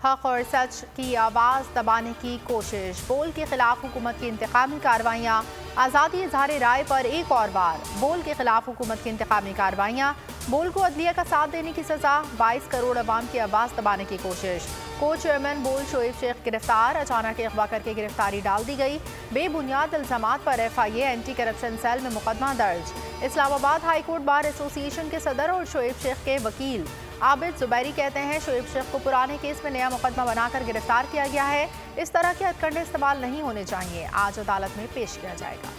हक और सच की आवाज़ दबाने की कोशिश, बोल के खिलाफ हुकूमत की इंतकामी कार्रवाइयाँ। आज़ादी इजहार राय पर एक और बार, बोल के खिलाफ हुकूमत की इंतकामी कार्रवाइयाँ। बोल को अदलिया का साथ देने की सजा, 22 करोड़ अवाम की आवाज़ दबाने की कोशिश। को चेयरमैन बोल शोएब शेख गिरफ्तार, अचानक अगवा करके गिरफ्तारी डाल दी गई। बेबुनियाद इल्जामात पर FIA एंटी करप्शन सेल में मुकदमा दर्ज। Islamabad high court bar association के सदर और शोएब शेख के वकील आबिद जुबैरी कहते हैं शोएब शेख को पुराने केस में नया मुकदमा बनाकर गिरफ्तार किया गया है। इस तरह के हथकंडे इस्तेमाल नहीं होने चाहिए। आज अदालत में पेश किया जाएगा।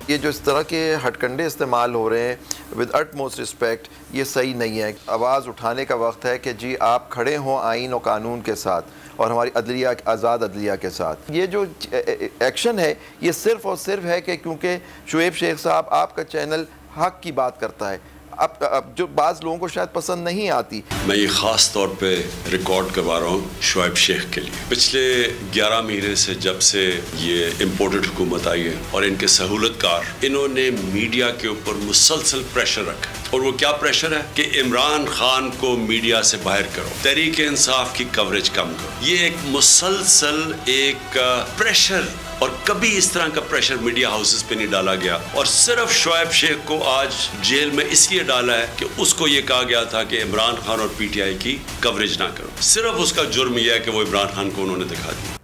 ये जो इस तरह के हथकंडे इस्तेमाल हो रहे हैं विद अटमोस्ट रिस्पेक्ट, ये सही नहीं है। आवाज़ उठाने का वक्त है कि जी आप खड़े हों आइन और कानून के साथ और हमारी अदलिया, आज़ाद अदलिया के साथ। ये जो एक्शन है ये सिर्फ़ और सिर्फ है कि क्योंकि शोएब शेख साहब आपका चैनल हक की बात करता है, अब जो बाज़ लोगों को शायद पसंद नहीं आती। मैं ये ख़ास तौर पे रिकॉर्ड करवा रहा हूँ शोएब शेख के लिए। पिछले 11 महीने से जब से ये इम्पोर्टेड हुकूमत आई है और इनके सहूलतकार, इन्होंने मीडिया के ऊपर मुसलसल प्रेशर रखा। और वो क्या प्रेशर है कि इमरान खान को मीडिया से बाहर करो, तहरीक इंसाफ की कवरेज कम करो। ये एक मुसलसल एक प्रेशर, और कभी इस तरह का प्रेशर मीडिया हाउसेस पे नहीं डाला गया। और सिर्फ शोएब शेख को आज जेल में इसलिए डाला है कि उसको ये कहा गया था कि इमरान खान और PTI की कवरेज ना करो। सिर्फ उसका जुर्म यह है कि वो इमरान खान को उन्होंने दिखा दिया।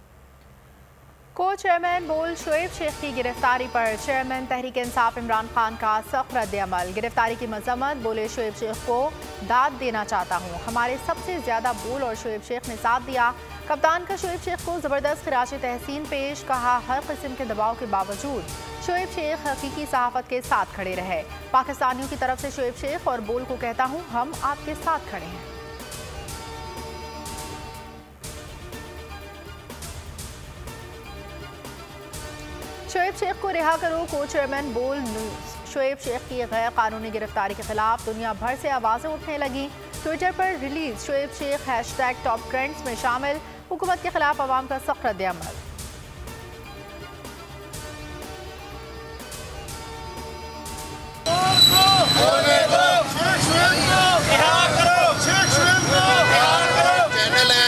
को चेयरमैन बोल शोएब शेख की गिरफ्तारी पर चेयरमैन तहरीक इंसाफ इमरान खान का सख्त रद्द-ए-अमल। गिरफ्तारी की मजम्मत, बोले शोएब शेख को दाद देना चाहता हूँ, हमारे सबसे ज्यादा बोल और शोएब शेख ने साथ दिया। कप्तान का शोएब शेख को जबरदस्त खिराज तहसीन पेश, कहा हर किस्म के दबाव के बावजूद शोएब शेख हकीकी सहाफत के साथ खड़े रहे। पाकिस्तानियों की तरफ से शोएब शेख और बोल को कहता हूँ हम आपके साथ खड़े हैं। शोएब शेख को रिहा करो, को चेयरमैन बोल न्यूज़। शोएब शेख की गैर कानूनी गिरफ्तारी के खिलाफ दुनिया भर से आवाज़ें उठने लगी। ट्विटर पर release Shoaib Sheikh hashtag top trends में शामिल। हुकूमत के खिलाफ अवाम का सख्त रद्द-ए-अमल।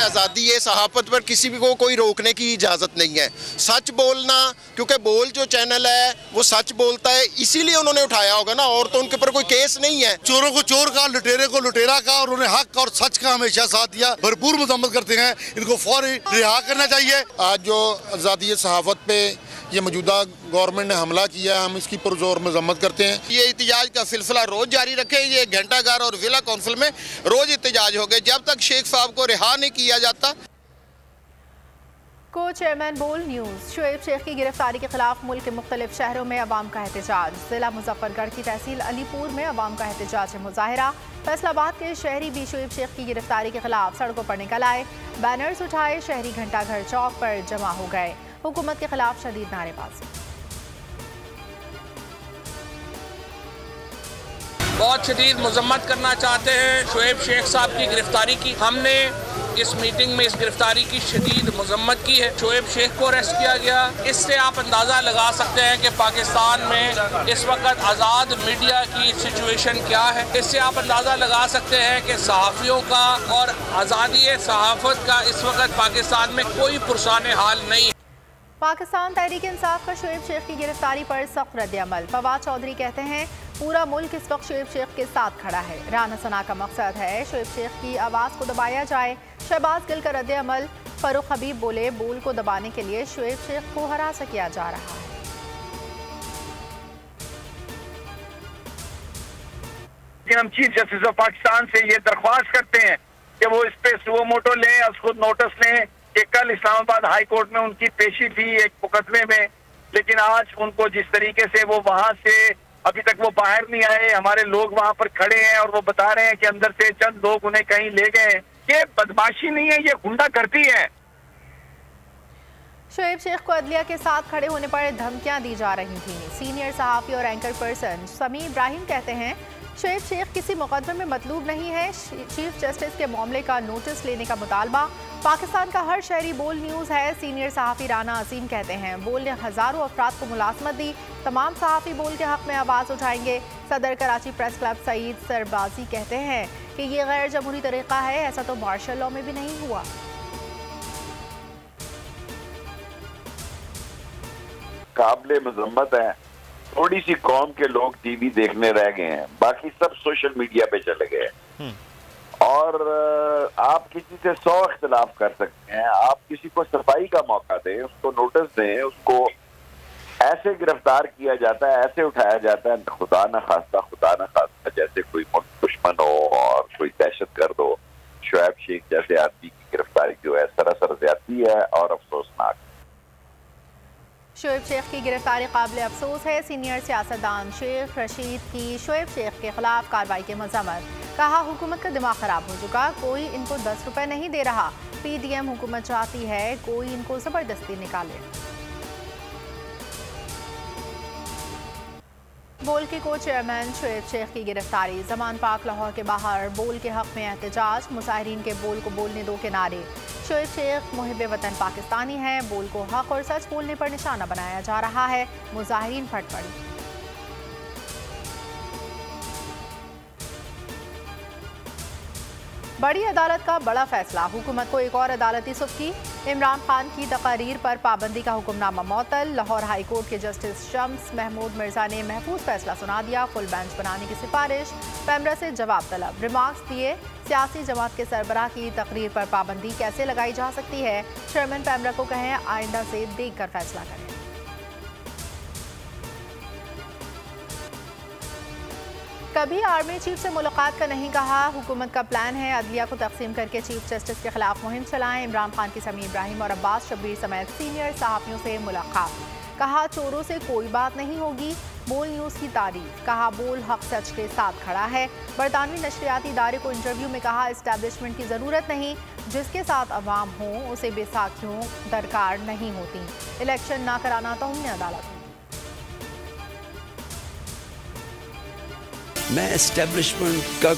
आज़ादी है, सहाफत पर किसी भी को कोई रोकने की इजाज़त नहीं है। सच बोलना, क्योंकि बोल जो चैनल है वो सच बोलता है, इसीलिए उन्होंने उठाया होगा ना, और तो उनके ऊपर कोई केस नहीं है। चोरों को चोर का, लुटेरे को लुटेरा का, और उन्हें हक और सच का हमेशा साथ दिया। भरपूर मजम्मत करते हैं, इनको फौरी रिहा करना चाहिए। आज जो आज़ादी सहाफत पे ये मौजूदा गवर्नमेंट ने हमला किया, हम इसकी पुरजोर मजम्मत करते हैं। ये एहतजाज का सिलसिला रोज जारी रखे। ये घंटाघर और जिला कौंसिल में रोज एहतजाज हो गए जब तक शेख साहब को रिहा नहीं किया जाता। को चेयरमैन बोल न्यूज़। शोएब शेख की गिरफ्तारी के खिलाफ मुल्क के मुख्तलिफ शहरों में अवाम का एहतजाज। जिला मुजफ्फरगढ़ की तहसील अलीपुर में अवाम का एहतजाज मुजाहिरा। फैसलाबाद के शहरी भी शोएब शेख की गिरफ्तारी के खिलाफ सड़कों पर निकल आए, बैनर्स उठाए, शहरी घंटाघर चौक पर जमा हो गए। हुकूमत के खिलाफ शदीद नारेबाजी। बहुत शदीद मजम्मत करना चाहते हैं शोएब शेख साहब की गिरफ्तारी की। हमने इस मीटिंग में इस गिरफ्तारी की शदीद मजम्मत की है। शोएब शेख को अरेस्ट किया गया, इससे आप अंदाज़ा लगा सकते हैं कि पाकिस्तान में इस वक्त आज़ाद मीडिया की सिचुएशन क्या है। इससे आप अंदाज़ा लगा सकते हैं कि सहाफ़ियों का और आज़ादी सहाफ़त का इस वक्त पाकिस्तान में कोई पुरसाने हाल नहीं है। पाकिस्तान तहरीक इंसाफ का शोएब शेख की गिरफ्तारी पर सख्त रद्द-ए-अमल। फवाद चौधरी कहते हैं पूरा मुल्क इस वक्त शोएब शेख के साथ खड़ा है। राना सना का मकसद है शोएब शेख की आवाज़ को दबाया जाए। शहबाज गिल का रद्द-ए-अमल। फरूख हबीब बोले बोल को दबाने के लिए शोएब शेख को हरास किया जा रहा है। हम चीफ जस्टिस ऑफ पाकिस्तान से ये दरख्वास्त करते हैं कि वो इस पे सुओ मोटो लें और खुद नोटिस लें कि कल इस्लामाबाद हाई कोर्ट में उनकी पेशी थी एक मुकदमे में, लेकिन आज उनको जिस तरीके से वो वहां से अभी तक वो बाहर नहीं आए, हमारे लोग वहां पर खड़े हैं और वो बता रहे हैं कि अंदर से चंद लोग उन्हें कहीं ले गए। ये बदमाशी नहीं है, ये गुंडागर्दी है। शोएब शेख को अदलिया के साथ खड़े होने पर धमकियां दी जा रही थीं। सीनियर सहाफ़ी और एंकर पर्सन समी इब्राहिम कहते हैं शोएब शेख किसी मुकदमे में मतलूब नहीं है। चीफ जस्टिस के मामले का नोटिस लेने का मुतालबा। पाकिस्तान का हर शहरी बोल न्यूज़ है। सीनियर सहाफ़ी राना अजीम कहते हैं बोल ने हज़ारों अफराद को मुलाजमत दी, तमाम सहाफ़ी बोल के हक़ में आवाज़ उठाएंगे। सदर कराची प्रेस क्लब सईद सरबाजी कहते हैं कि ये गैर जमहूरी तरीका है, ऐसा तो मार्शल लॉ में भी नहीं हुआ। काबिले मजम्मत है, थोड़ी सी कौम के लोग टीवी देखने रह गए हैं, बाकी सब सोशल मीडिया पे चले गए हैं। और आप किसी से 100 इख्तिलाफ कर सकते हैं, आप किसी को सफाई का मौका दें, उसको नोटिस दें, उसको ऐसे गिरफ्तार किया जाता है, ऐसे उठाया जाता है, खुदा न खास्ता जैसे कोई दुश्मन हो और कोई दहशतगर्द हो। शुएब शेख जैसे आदमी की गिरफ्तारी जो है सरासर ज्यादती है और अफसोसनाक। शुएब शेख की गिरफ्तारी काबिल अफसोस है। सीनियर सियासतदान शेख रशीद की शुएब शेख के खिलाफ कार्रवाई की मजम्मत। कहा हुकूमत का दिमाग खराब हो चुका, कोई इनको 10 रुपए नहीं दे रहा। PDM हुकूमत चाहती है कोई इनको जबरदस्ती निकाले। बोल के को चेयरमैन शुएब शेख की गिरफ्तारी। जमान पार्क लाहौर के बाहर बोल के हक में एहतजाज, मुजाहिरीन के बोल को बोलने दो के नारे। शुएब शेख मुहिब वतन पाकिस्तानी है, बोल को हक और सच बोलने पर निशाना बनाया जा रहा है, मुजाहिरीन फट पड़ी। बड़ी अदालत का बड़ा फैसला, हुकूमत को एक और अदालती सुफ्ती। इमरान खान की तकारीर पर पाबंदी का हुक्मनामा मअतल। लाहौर हाई कोर्ट के जस्टिस शम्स महमूद मिर्जा ने महफूज फैसला सुना दिया। फुल बेंच बनाने की सिफारिश, पैमरा से जवाब तलब। रिमार्क्स दिए, सियासी जमात के सरबराह की तकरीर पर पाबंदी कैसे लगाई जा सकती है, चेयरमैन पैमरा को कहें आइंदा से देख कर फैसला करें। कभी आर्मी चीफ से मुलाकात का नहीं कहा, हुकूमत का प्लान है अदलिया को तकसीम करके चीफ जस्टिस के खिलाफ मुहिम चलाएं। इमरान खान की समीर इब्राहिम और अब्बास शब्बीर समेत सीनियर सहाफ़ियों से मुलाकात। कहा चोरों से कोई बात नहीं होगी, बोल न्यूज़ की तारीफ। कहा बोल हक सच के साथ खड़ा है। बरतानवी नशरियाती इदारे को इंटरव्यू में कहा इस्टेब्लिशमेंट की ज़रूरत नहीं, जिसके साथ अवाम हो उसे बेसाखियों दरकार नहीं होती। इलेक्शन ना कराना तो हमने अदालत में। मैं एस्टेब्लिशमेंट का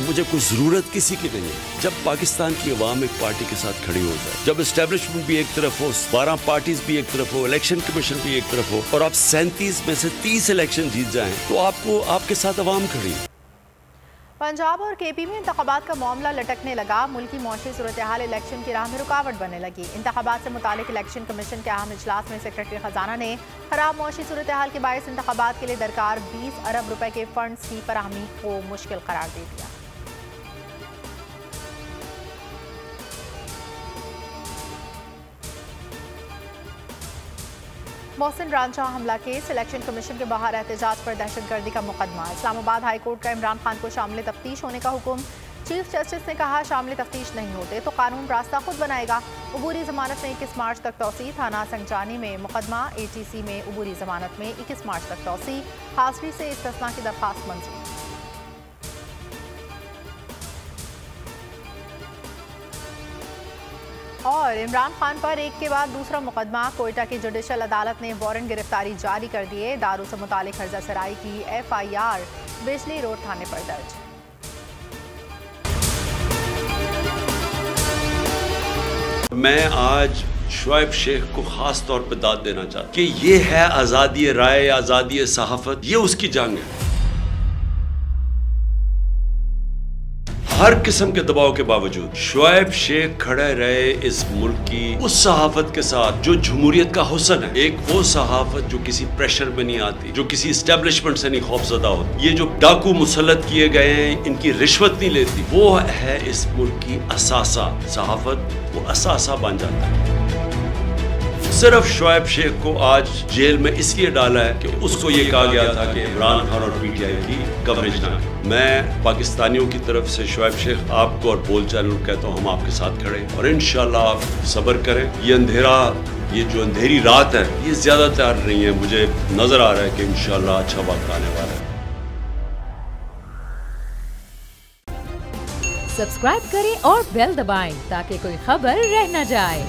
मुझे कोई ज़रूरत किसी की नहीं है। जब पाकिस्तान की अवाम एक पार्टी के साथ खड़ी हो जाए, जब एस्टेब्लिशमेंट भी एक तरफ हो, 12 पार्टीज भी एक तरफ हो, इलेक्शन कमीशन भी एक तरफ हो और आप 37 में से 30 इलेक्शन जीत जाएं, तो आपको आपके साथ अवाम खड़ी है। पंजाब और KP में इंतखाबात का मामला लटकने लगा। मुल्की मौशी सूरत हाल इलेक्शन की राह में रुकावट बनने लगी। इंतखाबात से मुतालिक इलेक्शन कमीशन के अहम इजलास में सेक्रेटरी खजाना ने खराब मौशी सूरत हाल के बायस इंतखाबात के लिए दरकार 20 अरब रुपए के फंड्स की फराहमी को मुश्किल करार दे दिया। मोहसिन रांझा हमला केस, इलेक्शन कमीशन के बाहर एहतजाज पर दहशतगर्दी का मुकदमा। इस्लामाबाद हाई कोर्ट का इमरान खान को शामिल तफ्तीश होने का हुक्म। चीफ जस्टिस ने कहा शामिल तफ्तीश नहीं होते तो कानून रास्ता खुद बनाएगा। अबूरी जमानत में 21 मार्च तक तौसी। थाना संगजानी में मुकदमा। ATC में अबूरी जमानत में 21 मार्च तक तौसी। हाजिरी से इस्तिस्ना की दरख्वास्त मंजूर। और इमरान खान पर एक के बाद दूसरा मुकदमा। कोयटा की जुडिशल अदालत ने वारंट गिरफ्तारी जारी कर दिए। दारू से मुतालिक हर्जा सराई की FIR बिजली रोड थाने पर दर्ज। मैं आज शुएब शेख को खास तौर पर दाद देना चाहता हूं कि ये है आज़ादी राय, आज़ादी सहाफत, ये उसकी जंग है। हर किस्म के दबाव के बावजूद शुएब शेख खड़े रहे इस मुल्क की उस सहाफत के साथ जो जमहूरियत का हुस्न है। एक वो सहाफत जो किसी प्रेशर में नहीं आती, जो किसी एस्टेब्लिशमेंट से नहीं खौफजदा होती। ये जो डाकू मुसल्लत किए गए हैं, इनकी रिश्वत नहीं लेती, वो है इस मुल्क की असासा। सहाफत वो असासा बन जाता है। सिर्फ शुएब शेख को आज जेल में इसलिए डाला है कि उसको ये कहा गया था कि इमरान खान और PTI की कवरेज ना करें। मैं पाकिस्तानियों की तरफ से शुएब शेख आपको और बोल चैनल कहता हूँ हम आपके साथ खड़े हैं और इंशाल्लाह आप सब्र करें। ये जो अंधेरी रात है ये ज्यादा तैयार नहीं है। मुझे नजर आ रहा है कि इंशाल्लाह अच्छा वक्त आने वाला है। सब्सक्राइब करें और बेल दबाएं ताकि कोई खबर रह न जाए।